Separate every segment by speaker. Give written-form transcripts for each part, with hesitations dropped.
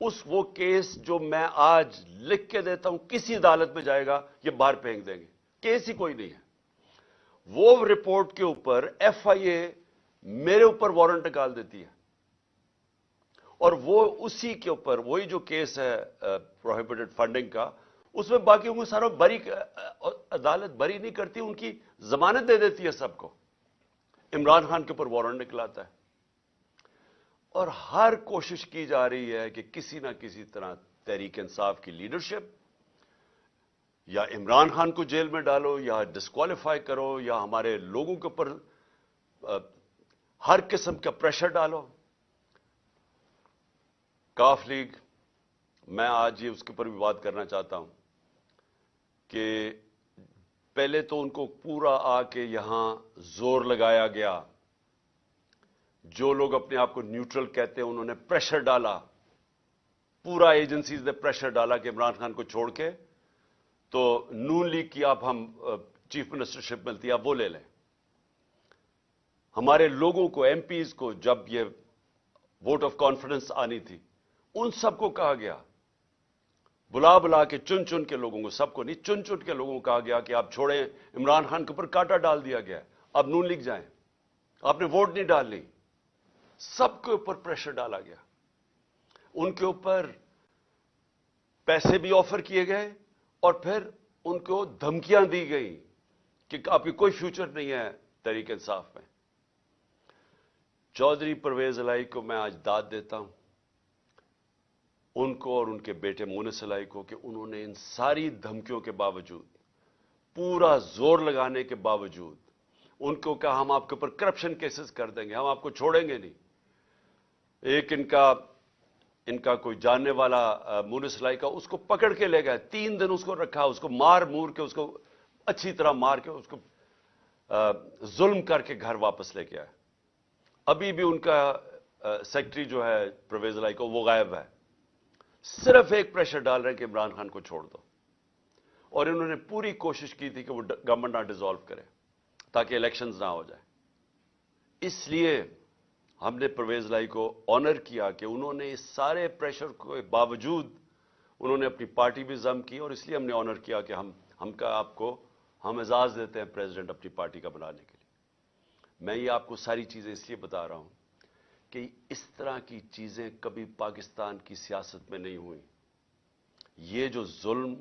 Speaker 1: وہ کیس جو میں آج لکھ کے دیتا ہوں کسی عدالت میں جائے گا یہ باہر پھینک دیں گے, کیس ہی کوئی نہیں ہے. وہ رپورٹ کے اوپر ایف آئی اے میرے اوپر وارنٹ نکال دیتی ہے, اور وہ اسی کے اوپر وہی جو کیس ہے پروہیبٹڈ فنڈنگ کا, اس میں باقیوں کو سارا بری, عدالت بری نہیں کرتی, ان کی ضمانت دے دیتی ہے سب کو. عمران خان کے اوپر وارنٹ نکلاتا ہے, اور ہر کوشش کی جا رہی ہے کہ کسی نہ کسی طرح تحریک انصاف کی لیڈرشپ یا عمران خان کو جیل میں ڈالو یا ڈسکوالیفائی کرو یا ہمارے لوگوں کے اوپر ہر قسم کا پریشر ڈالو. کاف لیگ, میں آج یہ اس کے اوپر بھی بات کرنا چاہتا ہوں کہ پہلے تو ان کو پورا آ کے یہاں زور لگایا گیا, جو لوگ اپنے آپ کو نیوٹرل کہتے ہیں انہوں نے پریشر ڈالا, پورا ایجنسیز نے پریشر ڈالا کہ عمران خان کو چھوڑ کے تو نون لیگ کی آپ ہم چیف منسٹرشپ ملتی ہے آپ وہ لے لیں. ہمارے لوگوں کو, ایم پیز کو جب یہ ووٹ آف کانفیڈنس آنی تھی ان سب کو کہا گیا, بلا بلا کے چن چن کے لوگوں کو, سب کو نہیں چن چن کے لوگوں کو کہا گیا کہ آپ چھوڑیں, عمران خان کے اوپر کانٹا ڈال دیا گیا, اب نون لیگ جائیں, آپ نے ووٹ نہیں ڈالنی. سب کے اوپر پریشر ڈالا گیا, ان کے اوپر پیسے بھی آفر کیے گئے اور پھر ان کو دھمکیاں دی گئی کہ آپ کی کوئی فیوچر نہیں ہے تحریک انصاف میں. چودھری پرویز الہی کو میں آج داد دیتا ہوں, ان کو اور ان کے بیٹے مونس الہی کو, کہ انہوں نے ان ساری دھمکیوں کے باوجود, پورا زور لگانے کے باوجود, ان کو کہا ہم آپ کے اوپر کرپشن کیسز کر دیں گے, ہم آپ کو چھوڑیں گے نہیں. ایک ان کا کوئی جاننے والا مونس الہی کا, اس کو پکڑ کے لے گئے, 3 دن اس کو رکھا, اس کو مار مور کے, اس کو اچھی طرح مار کے, اس کو ظلم کر کے گھر واپس لے کے آئے. ابھی بھی ان کا سیکرٹری جو ہے پرویز الہی کو وہ غائب ہے, صرف ایک پریشر ڈال رہے ہیں کہ عمران خان کو چھوڑ دو. اور انہوں نے پوری کوشش کی تھی کہ وہ گورنمنٹ نہ ڈیزالو کرے تاکہ الیکشنز نہ ہو جائے. اس لیے ہم نے پرویز الہی کو آنر کیا کہ انہوں نے اس سارے پریشر کے باوجود انہوں نے اپنی پارٹی بھی ضم کی, اور اس لیے ہم نے آنر کیا کہ ہم کا آپ کو ہم اعزاز دیتے ہیں پریزیڈنٹ اپنی پارٹی کا بنانے کے لیے. میں یہ آپ کو ساری چیزیں اس لیے بتا رہا ہوں کہ اس طرح کی چیزیں کبھی پاکستان کی سیاست میں نہیں ہوئیں. یہ جو ظلم,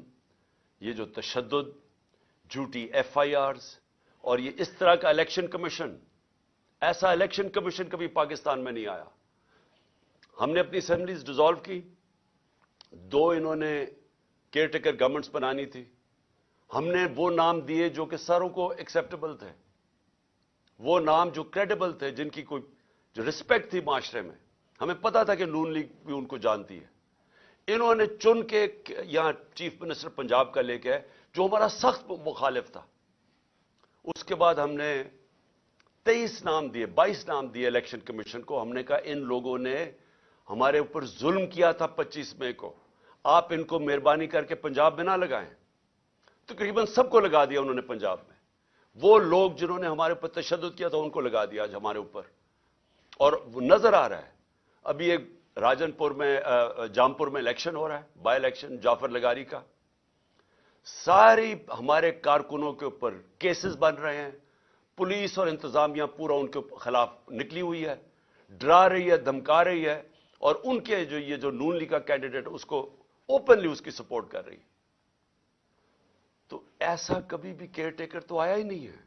Speaker 1: یہ جو تشدد, جھوٹی ایف آئی آرز, اور یہ اس طرح کا الیکشن کمیشن, ایسا الیکشن کمیشن کبھی پاکستان میں نہیں آیا. ہم نے اپنی اسمبلیز ڈیزالو کی, 2 انہوں نے کیئر ٹیکر گورنمنٹس بنانی تھی, ہم نے وہ نام دیے جو کہ ساروں کو ایکسیپٹیبل تھے, وہ نام جو کریڈیبل تھے, جن کی کوئی جو رسپیکٹ تھی معاشرے میں. ہمیں پتا تھا کہ نون لیگ بھی ان کو جانتی ہے. انہوں نے چن کے یہاں چیف منسٹر پنجاب کا لے کے آئے جو ہمارا سخت مخالف تھا. اس کے بعد ہم نے 23 نام دیے, 22 نام دیے الیکشن کمیشن کو. ہم نے کہا ان لوگوں نے ہمارے اوپر ظلم کیا تھا 25 مئی کو, آپ ان کو مہربانی کر کے پنجاب میں نہ لگائیں. تقریباً سب کو لگا دیا انہوں نے پنجاب میں. وہ لوگ جنہوں نے ہمارے اوپر تشدد کیا تھا ان کو لگا دیا آج ہمارے اوپر. اور وہ نظر آ رہا ہے, ابھی ایک راجن پور میں, جامپور میں الیکشن ہو رہا ہے, بائی الیکشن جعفر لگاری کا. ساری ہمارے کارکنوں کے اوپر کیسز بن رہے ہیں, پولیس اور انتظامیہ پورا ان کے خلاف نکلی ہوئی ہے, ڈرا رہی ہے, دھمکا رہی ہے, اور ان کے یہ جو نون لیگ کا کینڈیڈیٹ اس کو اوپنلی اس کی سپورٹ کر رہی ہے. تو ایسا کبھی بھی کیئر ٹیکر تو آیا ہی نہیں ہے.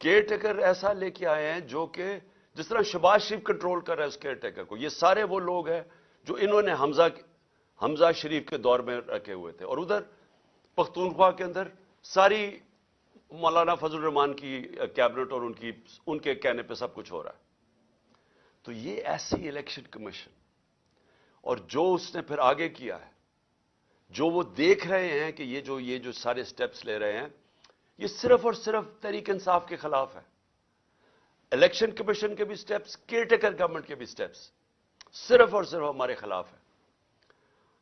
Speaker 1: کیئر ٹیکر ایسا لے کے آئے ہیں جو کہ جس طرح شہباز شریف کنٹرول کر رہا ہے اس کیئر ٹیکر کو. یہ سارے وہ لوگ ہیں جو انہوں نے حمزہ شریف کے دور میں رکھے ہوئے تھے, اور ادھر پختونخوا کے اندر ساری مولانا فضل الرحمان کی کیبنٹ اور ان کے کہنے پہ سب کچھ ہو رہا ہے. تو یہ ایسی الیکشن کمیشن, اور جو اس نے پھر آگے کیا ہے, جو وہ دیکھ رہے ہیں کہ یہ جو سارے سٹیپس لے رہے ہیں, یہ صرف اور صرف تحریک انصاف کے خلاف ہے. الیکشن کمیشن کے بھی سٹیپس, کیئر ٹیکر گورنمنٹ کے بھی سٹیپس صرف اور صرف ہمارے خلاف ہیں.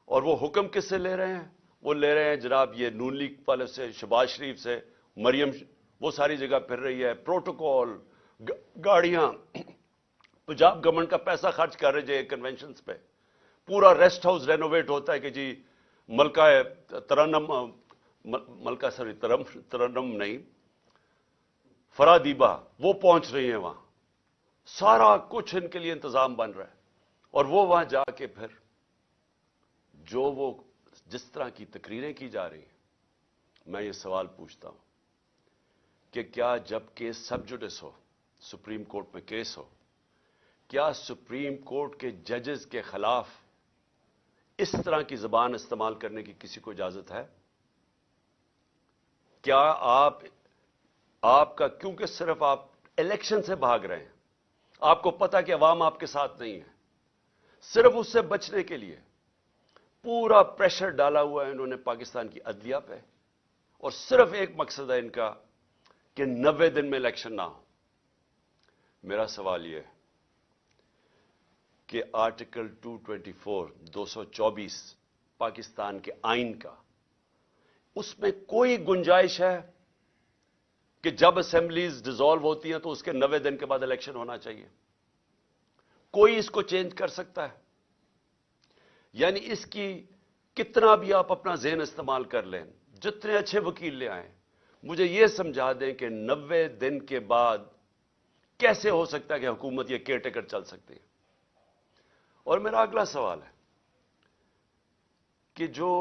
Speaker 1: اور وہ حکم کس سے لے رہے ہیں؟ وہ لے رہے ہیں جناب یہ نون لیگ والے سے, شہباز شریف سے. مریم وہ ساری جگہ پھر رہی ہے, پروٹوکول, گاڑیاں, پنجاب گورنمنٹ کا پیسہ خرچ کر رہے ہیں کنونشنز پہ, پورا ریسٹ ہاؤس رینوویٹ ہوتا ہے کہ جی ملکہ ترنم ملکہ سوری ترنم نہیں فرادیبا وہ پہنچ رہی ہیں وہاں، سارا کچھ ان کے لیے انتظام بن رہا ہے، اور وہ وہاں جا کے پھر جو وہ جس طرح کی تقریریں کی جا رہی ہیں، میں یہ سوال پوچھتا ہوں کہ کیا جب کیس سب جوڈس ہو، سپریم کورٹ میں کیس ہو، کیا سپریم کورٹ کے ججز کے خلاف اس طرح کی زبان استعمال کرنے کی کسی کو اجازت ہے؟ کیا آپ کا، کیونکہ صرف آپ الیکشن سے بھاگ رہے ہیں، آپ کو پتا کہ عوام آپ کے ساتھ نہیں ہے، صرف اس سے بچنے کے لیے پورا پریشر ڈالا ہوا ہے انہوں نے پاکستان کی عدلیہ پہ، اور صرف ایک مقصد ہے ان کا کہ 90 دن میں الیکشن نہ ہو۔ میرا سوال یہ ہے کہ آرٹیکل 224 پاکستان کے آئین کا، اس میں کوئی گنجائش ہے کہ جب اسمبلیز ڈیزالو ہوتی ہیں تو اس کے 90 دن کے بعد الیکشن ہونا چاہیے؟ کوئی اس کو چینج کر سکتا ہے؟ یعنی اس کی کتنا بھی آپ اپنا ذہن استعمال کر لیں، جتنے اچھے وکیل لے آئیں، مجھے یہ سمجھا دیں کہ 90 دن کے بعد کیسے ہو سکتا ہے کہ حکومت یہ کیئر ٹیکر چل سکتی ہے؟ اور میرا اگلا سوال ہے کہ جو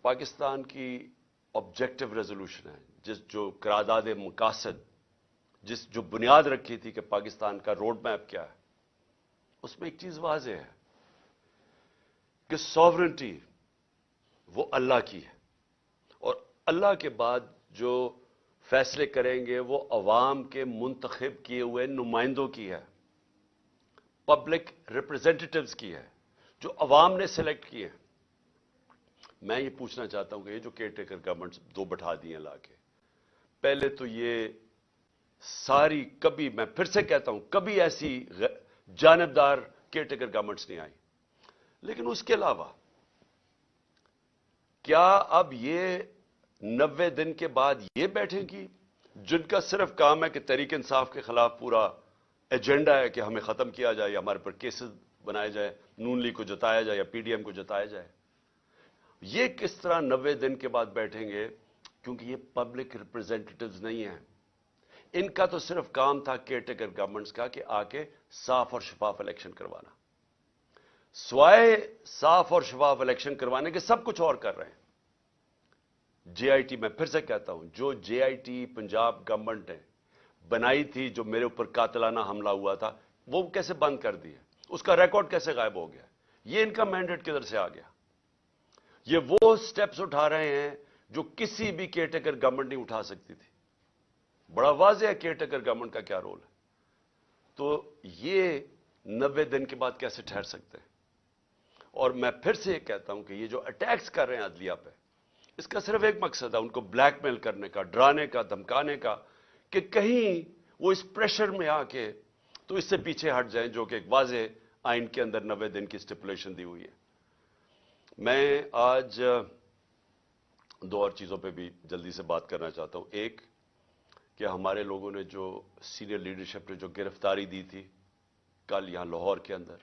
Speaker 1: پاکستان کی آبجیکٹو ریزولوشن ہے، جو قرارداد مقاصد، جو بنیاد رکھی تھی کہ پاکستان کا روڈ میپ کیا ہے، اس میں ایک چیز واضح ہے کہ سوورنٹی وہ اللہ کی ہے، اور اللہ کے بعد جو فیصلے کریں گے وہ عوام کے منتخب کیے ہوئے نمائندوں کی ہے، پبلک ریپرزینٹیٹوز کی ہے، جو عوام نے سلیکٹ کیے ہیں۔ میں یہ پوچھنا چاہتا ہوں کہ یہ جو کیئر ٹیکر گورنمنٹ دو بٹھا دی ہیں لا کے، پہلے تو یہ ساری، کبھی میں پھر سے کہتا ہوں، کبھی ایسی جانبدار کیئر ٹیکر گورنمنٹس نہیں آئی، لیکن اس کے علاوہ کیا اب یہ 90 دن کے بعد یہ بیٹھیں گی جن کا صرف کام ہے کہ تحریک انصاف کے خلاف پورا ایجنڈا ہے کہ ہمیں ختم کیا جائے یا ہمارے پر کیسز بنائے جائے، نون لیگ کو جتایا جائے یا پی ڈی ایم کو جتایا جائے؟ یہ کس طرح 90 دن کے بعد بیٹھیں گے؟ کیونکہ یہ پبلک ریپرزینٹیٹوز نہیں ہیں، ان کا تو صرف کام تھا کیئر ٹیکر گورنمنٹس کا کہ آ کے صاف اور شفاف الیکشن کروانا، سوائے صاف اور شفاف الیکشن کروانے کے سب کچھ اور کر رہے ہیں۔ جے آئی ٹی، میں پھر سے کہتا ہوں، جو جے آئی ٹی پنجاب گورنمنٹ نے بنائی تھی، جو میرے اوپر قاتلانہ حملہ ہوا تھا، وہ کیسے بند کر دی ہے؟ اس کا ریکارڈ کیسے غائب ہو گیا؟ یہ ان کا مینڈیٹ کدھر سے آ گیا؟ یہ وہ سٹیپس اٹھا رہے ہیں جو کسی بھی کیئر ٹیکر گورنمنٹ نہیں اٹھا سکتی تھی۔ بڑا واضح ہے کیئر ٹیکر گورنمنٹ کا کیا رول ہے۔ تو یہ 90 دن کے بعد کیسے ٹھہر سکتے ہیں؟ اور میں پھر سے یہ کہتا ہوں کہ یہ جو اٹیکس کر رہے ہیں عدلیہ پہ، اس کا صرف ایک مقصد ہے، ان کو بلیک میل کرنے کا، ڈرانے کا، دھمکانے کا، کہ کہیں وہ اس پریشر میں آ کے تو اس سے پیچھے ہٹ جائیں، جو کہ ایک واضح آئین کے اندر 90 دن کی اسٹیپولیشن دی ہوئی ہے۔ میں آج دو اور چیزوں پہ بھی جلدی سے بات کرنا چاہتا ہوں۔ ایک کہ ہمارے لوگوں نے جو سینئر لیڈرشپ نے جو گرفتاری دی تھی کل یہاں لاہور کے اندر،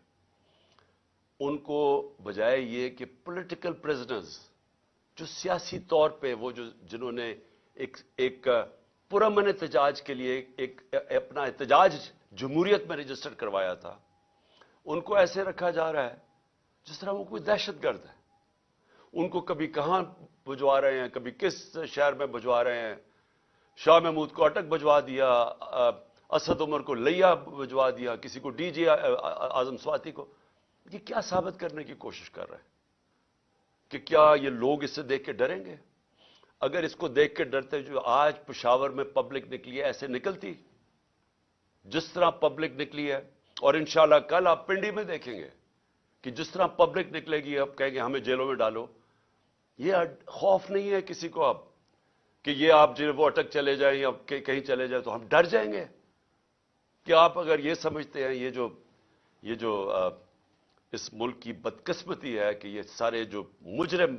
Speaker 1: ان کو بجائے یہ کہ پولیٹیکل پریزنرز، جو سیاسی طور پہ وہ جنہوں نے ایک پرامن احتجاج کے لیے ایک اپنا احتجاج جمہوریت میں رجسٹر کروایا تھا، ان کو ایسے رکھا جا رہا ہے جس طرح وہ کوئی دہشت گرد ہے۔ ان کو کبھی کہاں بھجوا رہے ہیں، کبھی کس شہر میں بھجوا رہے ہیں، شاہ محمود کو اٹک بھجوا دیا، اسد عمر کو لیا بھجوا دیا، کسی کو ڈی جی اعظم سواتی کو۔ یہ کیا ثابت کرنے کی کوشش کر رہے ہیں کہ کیا یہ لوگ اس سے دیکھ کے ڈریں گے؟ اگر اس کو دیکھ کے ڈرتے، جو آج پشاور میں پبلک نکلی ہے ایسے نکلتی جس طرح پبلک نکلی ہے، اور انشاءاللہ کل آپ پنڈی میں دیکھیں گے کہ جس طرح پبلک نکلے گی، اب کہیں گے ہمیں جیلوں میں ڈالو۔ یہ خوف نہیں ہے کسی کو اب کہ یہ آپ جو وہ اٹک چلے جائیں یا کہیں چلے جائیں تو ہم ڈر جائیں گے؟ کہ آپ اگر یہ سمجھتے ہیں یہ جو اس ملک کی بدقسمتی ہے کہ یہ سارے جو مجرم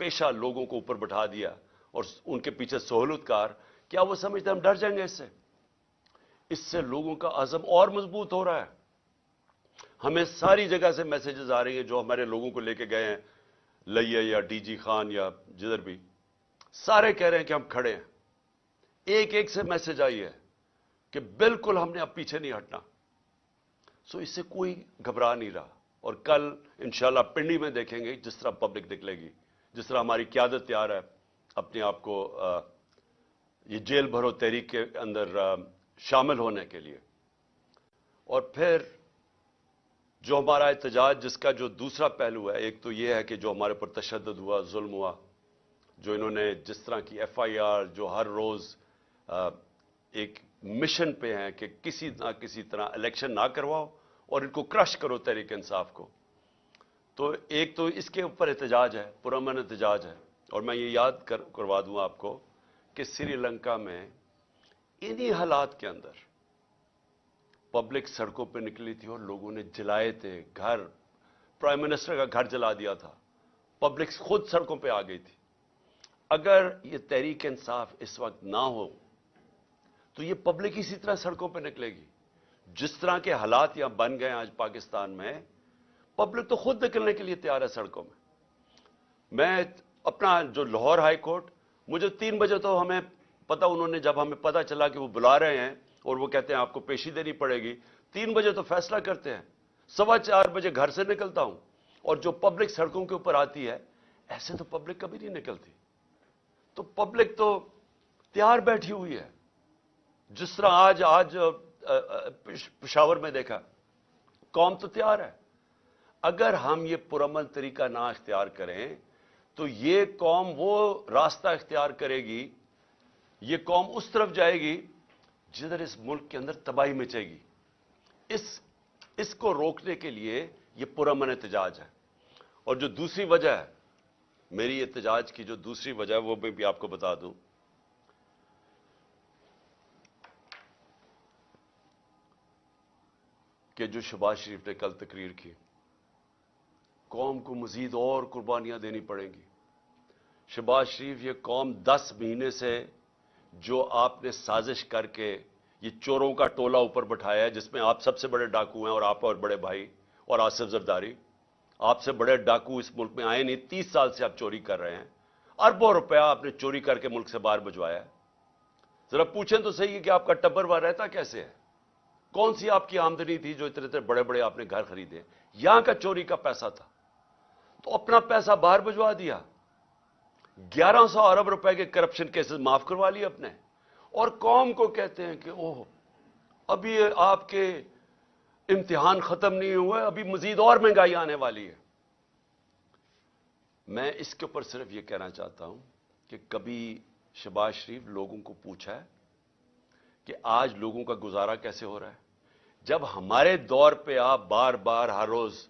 Speaker 1: پیشہ لوگوں کو اوپر بٹھا دیا اور ان کے پیچھے سہولت کار، کیا وہ سمجھتے ہیں ہم ڈر جائیں گے اس سے لوگوں کا عزم اور مضبوط ہو رہا ہے۔ ہمیں ساری جگہ سے میسیجز آ رہی ہیں جو ہمارے لوگوں کو لے کے گئے ہیں لئیہ یا ڈی جی خان یا جدھر بھی، سارے کہہ رہے ہیں کہ ہم کھڑے ہیں. ایک ایک سے میسج آئی ہے کہ بالکل ہم نے اب پیچھے نہیں ہٹنا. سو اس سے کوئی گھبرا نہیں رہا. اور کل انشاءاللہ پنڈی میں دیکھیں گے جس طرح پبلک نکلے گی، جس طرح ہماری قیادت تیار ہے اپنے آپ کو یہ جیل بھرو تحریک کے اندر شامل ہونے کے لیے. اور پھر جو ہمارا احتجاج جس کا جو دوسرا پہلو ہے، ایک تو یہ ہے کہ جو ہمارے پر تشدد ہوا، ظلم ہوا، جو انہوں نے جس طرح کی ایف آئی آر، جو ہر روز ایک مشن پہ ہیں کہ کسی نہ کسی طرح الیکشن نہ کرواؤ اور ان کو کرش کرو تحریک انصاف کو. تو ایک تو اس کے اوپر احتجاج ہے، پرامن احتجاج ہے. اور میں یہ یاد کروا دوں آپ کو کہ سری لنکا میں انہی حالات کے اندر پبلک سڑکوں پہ نکلی تھی اور لوگوں نے جلائے تھے گھر. پرائم منسٹر کا گھر جلا دیا تھا. پبلک خود سڑکوں پہ آ گئی تھی. اگر یہ تحریک انصاف اس وقت نہ ہو تو یہ پبلک اسی طرح سڑکوں پہ نکلے گی. جس طرح کے حالات یہاں بن گئے آج پاکستان میں، پبلک تو خود نکلنے کے لیے تیار ہے سڑکوں میں. میں اپنا جو لاہور ہائی کورٹ، مجھے 3 بجے تو ہمیں پتا، انہوں نے جب ہمیں پتا چلا کہ وہ بلا رہے ہیں اور وہ کہتے ہیں آپ کو پیشی دینی پڑے گی، 3 بجے تو فیصلہ کرتے ہیں. 4:15 بجے گھر سے نکلتا ہوں اور جو پبلک سڑکوں کے اوپر آتی ہے، ایسے تو پبلک کبھی نہیں نکلتی. تو پبلک تو تیار بیٹھی ہوئی ہے. جس طرح آج پشاور میں دیکھا، قوم تو تیار ہے. اگر ہم یہ پرامن طریقہ نہ اختیار کریں تو یہ قوم وہ راستہ اختیار کرے گی، یہ قوم اس طرف جائے گی جدھر اس ملک کے اندر تباہی مچے گی. اس کو روکنے کے لیے یہ پرامن احتجاج ہے. اور جو دوسری وجہ ہے میری احتجاج کی، جو دوسری وجہ ہے وہ بھی آپ کو بتا دوں کہ جو شہباز شریف نے کل تقریر کی، قوم کو مزید اور قربانیاں دینی پڑیں گی. شہباز شریف، یہ قوم 10 مہینے سے جو آپ نے سازش کر کے یہ چوروں کا ٹولہ اوپر بٹھایا ہے، جس میں آپ سب سے بڑے ڈاکو ہیں اور آپ اور بڑے بھائی اور آصف زرداری، آپ سے بڑے ڈاکو اس ملک میں آئے نہیں. 30 سال سے آپ چوری کر رہے ہیں. اربوں روپیہ آپ نے چوری کر کے ملک سے باہر بھجوایا ہے. ذرا پوچھیں تو صحیح کہ آپ کا ٹبر وہاں رہتا کیسے ہے؟ کون سی آپ کی آمدنی تھی جو اتنے اتنے بڑے بڑے آپ نے گھر خریدے؟ یہاں کا چوری کا پیسہ تھا تو اپنا پیسہ باہر بھجوا دیا. 1100 ارب روپے کے کرپشن کیسز معاف کروا لیے اپنے. اور قوم کو کہتے ہیں کہ اوہ ابھی آپ کے امتحان ختم نہیں ہوئے، ابھی مزید اور مہنگائی آنے والی ہے. میں اس کے اوپر صرف یہ کہنا چاہتا ہوں کہ کبھی شہباز شریف لوگوں کو پوچھا ہے کہ آج لوگوں کا گزارا کیسے ہو رہا ہے؟ جب ہمارے دور پہ آپ بار بار ہر روز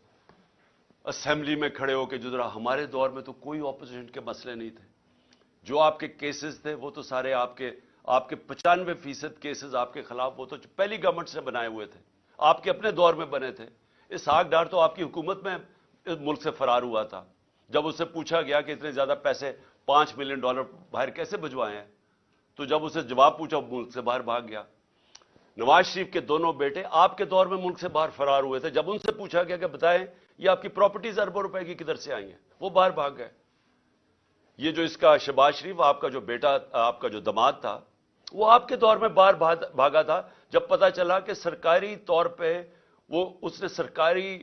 Speaker 1: اسمبلی میں کھڑے ہو کے جدرا، ہمارے دور میں تو کوئی اپوزیشن کے مسئلے نہیں تھے. جو آپ کے کیسز تھے وہ تو سارے آپ کے 95% کیسز آپ کے خلاف وہ تو پہلی گورنمنٹ سے بنائے ہوئے تھے، آپ کے اپنے دور میں بنے تھے. اسحاق ڈار تو آپ کی حکومت میں ملک سے فرار ہوا تھا. جب اس سے پوچھا گیا کہ اتنے زیادہ پیسے $5 ملین باہر کیسے بھجوائے ہیں، تو جب اسے جواب پوچھا ملک سے باہر بھاگ گیا. نواز شریف کے دونوں بیٹے آپ کے دور میں ملک سے باہر فرار ہوئے تھے. جب ان سے پوچھا گیا کہ بتائیں یہ آپ کی پراپرٹیز اربوں روپے کی کدھر سے آئی ہیں، وہ باہر بھاگ گئے. یہ جو اس کا شہباز شریف، آپ کا جو بیٹا، آپ کا جو داماد تھا، وہ آپ کے دور میں باہر بھاگا تھا جب پتا چلا کہ سرکاری طور پہ اس نے سرکاری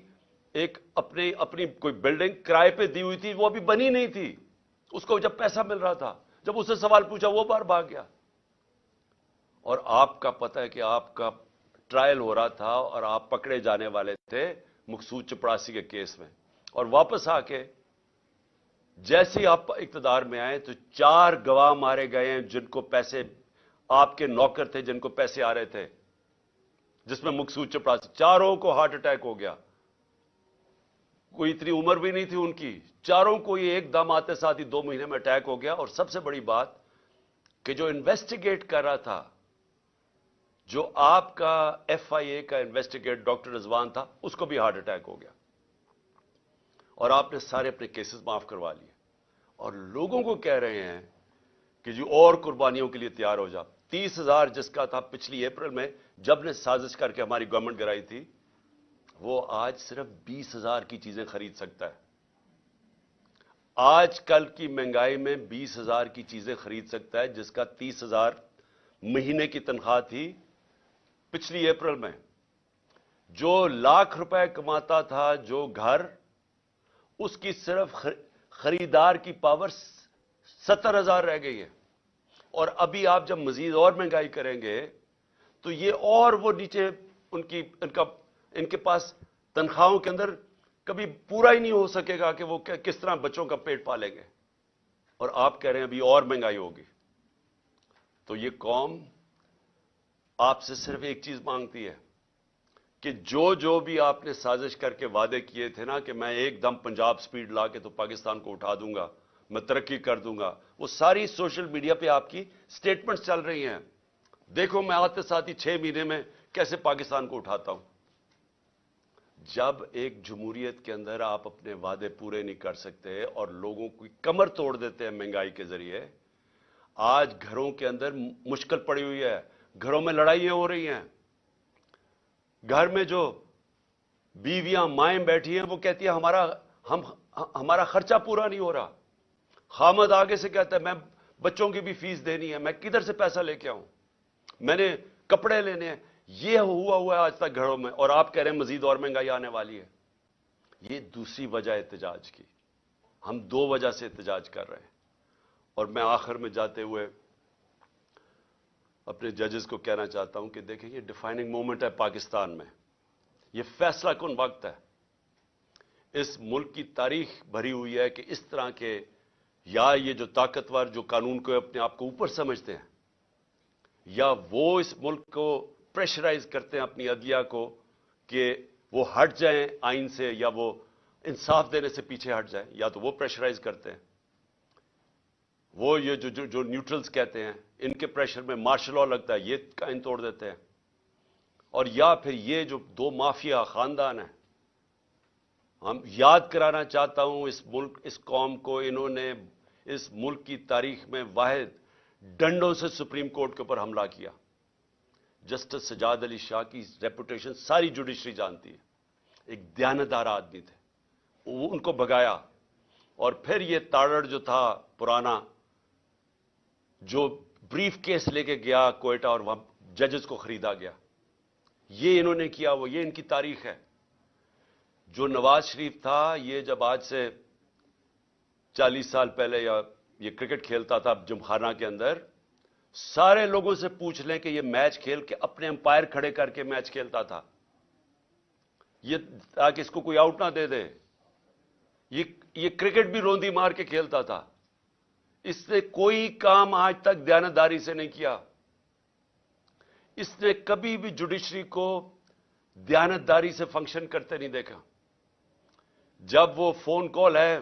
Speaker 1: ایک اپنی کوئی بلڈنگ کرائے پہ دی ہوئی تھی، وہ ابھی بنی نہیں تھی، اس کو جب پیسہ مل رہا تھا. جب اس سے سوال پوچھا وہ باہر بھاگ گیا. اور آپ کا پتہ ہے کہ آپ کا ٹرائل ہو رہا تھا اور آپ پکڑے جانے والے تھے مقصود چپڑاسی کے کیس میں. اور واپس آ کے جیسے ہی آپ اقتدار میں آئے تو 4 گواہ مارے گئے ہیں جن کو پیسے، آپ کے نوکر تھے جن کو پیسے آ رہے تھے، جس میں مقصود چپڑاسی، چاروں کو ہارٹ اٹیک ہو گیا. کوئی اتنی عمر بھی نہیں تھی ان کی، چاروں کو یہ ایک دم آتے ساتھ ہی 2 مہینے میں اٹیک ہو گیا. اور سب سے بڑی بات کہ جو انویسٹیگیٹ کر رہا تھا، جو آپ کا ایف آئی اے کا انویسٹیگیٹ ڈاکٹر رضوان تھا، اس کو بھی ہارٹ اٹیک ہو گیا. اور آپ نے سارے اپنے کیسز معاف کروا لیے اور لوگوں کو کہہ رہے ہیں کہ جو اور قربانیوں کے لیے تیار ہو جا. 30,000 جس کا تھا پچھلی اپریل میں جب نے سازش کر کے ہماری گورنمنٹ گرائی تھی، وہ آج صرف 20,000 کی چیزیں خرید سکتا ہے. آج کل کی مہنگائی میں 20,000 کی چیزیں خرید سکتا ہے جس کا 30,000 مہینے کی تنخواہ تھی پچھلی اپریل میں. جو لاکھ روپے کماتا تھا جو گھر، اس کی صرف خریدار کی پاور 70,000 رہ گئی ہے. اور ابھی آپ جب مزید اور مہنگائی کریں گے تو یہ اور وہ نیچے ان کے پاس تنخواہوں کے اندر کبھی پورا ہی نہیں ہو سکے گا کہ وہ کس طرح بچوں کا پیٹ پالیں گے. اور آپ کہہ رہے ہیں ابھی اور مہنگائی ہوگی. تو یہ قوم آپ سے صرف ایک چیز مانگتی ہے کہ جو بھی آپ نے سازش کر کے وعدے کیے تھے نا کہ میں ایک دم پنجاب سپیڈ لا کے تو پاکستان کو اٹھا دوں گا، میں ترقی کر دوں گا، وہ ساری سوشل میڈیا پہ آپ کی سٹیٹمنٹس چل رہی ہیں. دیکھو میں آتے ساتھ ہی 6 مہینے میں کیسے پاکستان کو اٹھاتا ہوں. جب ایک جمہوریت کے اندر آپ اپنے وعدے پورے نہیں کر سکتے اور لوگوں کی کمر توڑ دیتے ہیں مہنگائی کے ذریعے، آج گھروں کے اندر مشکل پڑی ہوئی ہے، گھروں میں لڑائیاں ہو رہی ہیں. گھر میں جو بیویاں مائیں بیٹھی ہیں وہ کہتی ہیں ہمارا خرچہ پورا نہیں ہو رہا. خامد آگے سے کہتا ہے میں بچوں کی بھی فیس دینی ہے، میں کدھر سے پیسہ لے کے آؤں، میں نے کپڑے لینے ہیں. یہ ہوا ہے آج تک گھروں میں، اور آپ کہہ رہے ہیں مزید اور مہنگائی آنے والی ہے. یہ دوسری وجہ احتجاج کی. ہم 2 وجہ سے احتجاج کر رہے ہیں. اور میں آخر میں جاتے ہوئے اپنے ججز کو کہنا چاہتا ہوں کہ دیکھیں یہ ڈیفائننگ مومنٹ ہے پاکستان میں. یہ فیصلہ کن وقت ہے. اس ملک کی تاریخ بھری ہوئی ہے کہ اس طرح کے یا یہ جو طاقتور جو قانون کو اپنے آپ کو اوپر سمجھتے ہیں، یا وہ اس ملک کو پریشرائز کرتے ہیں اپنی عدلیہ کو کہ وہ ہٹ جائیں آئین سے، یا وہ انصاف دینے سے پیچھے ہٹ جائیں، یا تو وہ پریشرائز کرتے ہیں. وہ یہ جو نیوٹرلز کہتے ہیں ان کے پریشر میں مارشل لا لگتا ہے، یہ قائم توڑ دیتے ہیں. اور یا پھر یہ جو 2 مافیا خاندان ہیں، ہم یاد کرانا چاہتا ہوں اس ملک اس قوم کو، انہوں نے اس ملک کی تاریخ میں واحد ڈنڈوں سے سپریم کورٹ کے اوپر حملہ کیا. جسٹس سجاد علی شاہ کی ریپوٹیشن ساری جوڈیشری جانتی ہے. ایک دیانتدار آدمی تھے، وہ ان کو بھگایا. اور پھر یہ تاڑڑ جو تھا پرانا، جو بریف کیس لے کے گیا کوئٹہ اور وہاں ججز کو خریدا گیا، یہ انہوں نے کیا. وہ یہ ان کی تاریخ ہے. جو نواز شریف تھا، یہ جب آج سے 40 سال پہلے یا یہ کرکٹ کھیلتا تھا جمخانہ کے اندر، سارے لوگوں سے پوچھ لیں کہ یہ میچ کھیل کے اپنے امپائر کھڑے کر کے میچ کھیلتا تھا، یہ تاکہ اس کو کوئی آؤٹ نہ دے دے. یہ کرکٹ بھی روندی مار کے کھیلتا تھا. اس نے کوئی کام آج تک دیانتداری سے نہیں کیا. اس نے کبھی بھی جوڈیشری کو دیانتداری سے فنکشن کرتے نہیں دیکھا. جب وہ فون کال ہے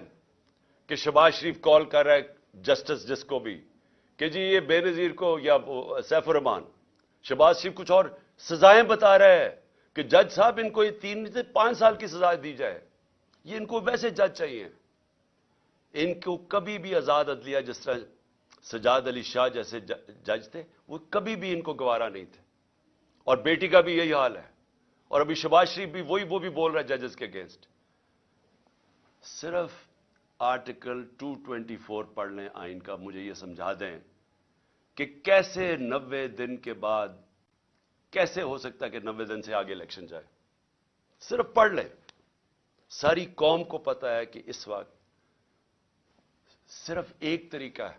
Speaker 1: کہ شہباز شریف کال کر رہا ہے جسٹس جس کو بھی کہ جی یہ بے نظیر کو یا سیف الرحمان، شہباز شریف کچھ اور سزائیں بتا رہے ہیں کہ جج صاحب ان کو یہ 3 سے 5 سال کی سزا دی جائے. یہ ان کو ویسے جج چاہیے. ان کو کبھی بھی آزاد عدلیہ جس طرح سجاد علی شاہ جیسے جج تھے وہ کبھی بھی ان کو گوارا نہیں تھے. اور بیٹی کا بھی یہی حال ہے. اور ابھی شہباز شریف بھی وہ بھی بول رہا ہے ججز کے اگینسٹ. صرف آرٹیکل 224 پڑھ لیں آئین کا، مجھے یہ سمجھا دیں کہ کیسے 90 دن کے بعد کیسے ہو سکتا ہے کہ 90 دن سے آگے الیکشن جائے. صرف پڑھ لیں. ساری قوم کو پتا ہے کہ اس وقت صرف ایک طریقہ ہے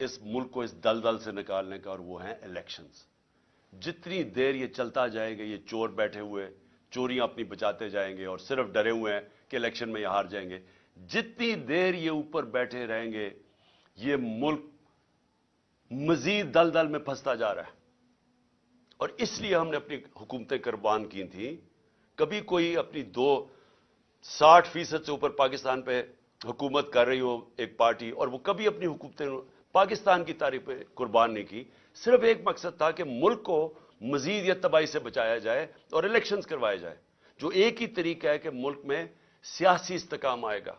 Speaker 1: اس ملک کو اس دلدل سے نکالنے کا، اور وہ ہیں الیکشنز. جتنی دیر یہ چلتا جائے گا، یہ چور بیٹھے ہوئے چوریاں اپنی بچاتے جائیں گے اور صرف ڈرے ہوئے ہیں کہ الیکشن میں یہ ہار جائیں گے، جتنی دیر یہ اوپر بیٹھے رہیں گے یہ ملک مزید دلدل میں پھنستا جا رہا ہے. اور اس لیے ہم نے اپنی حکومتیں قربان کی تھیں. کبھی کوئی اپنی 60% سے اوپر پاکستان پہ حکومت کر رہی ہو ایک پارٹی، اور وہ کبھی اپنی حکومتیں پاکستان کی تاریخ پہ قربان نہیں کی. صرف ایک مقصد تھا کہ ملک کو مزید یا تباہی سے بچایا جائے اور الیکشنز کروائے جائے. جو ایک ہی طریقہ ہے کہ ملک میں سیاسی استحکام آئے گا.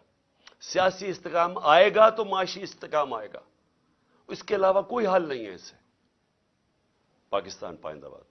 Speaker 1: سیاسی استحکام آئے گا تو معاشی استحکام آئے گا. اس کے علاوہ کوئی حل نہیں ہے اس سے. پاکستان پائندہ باد.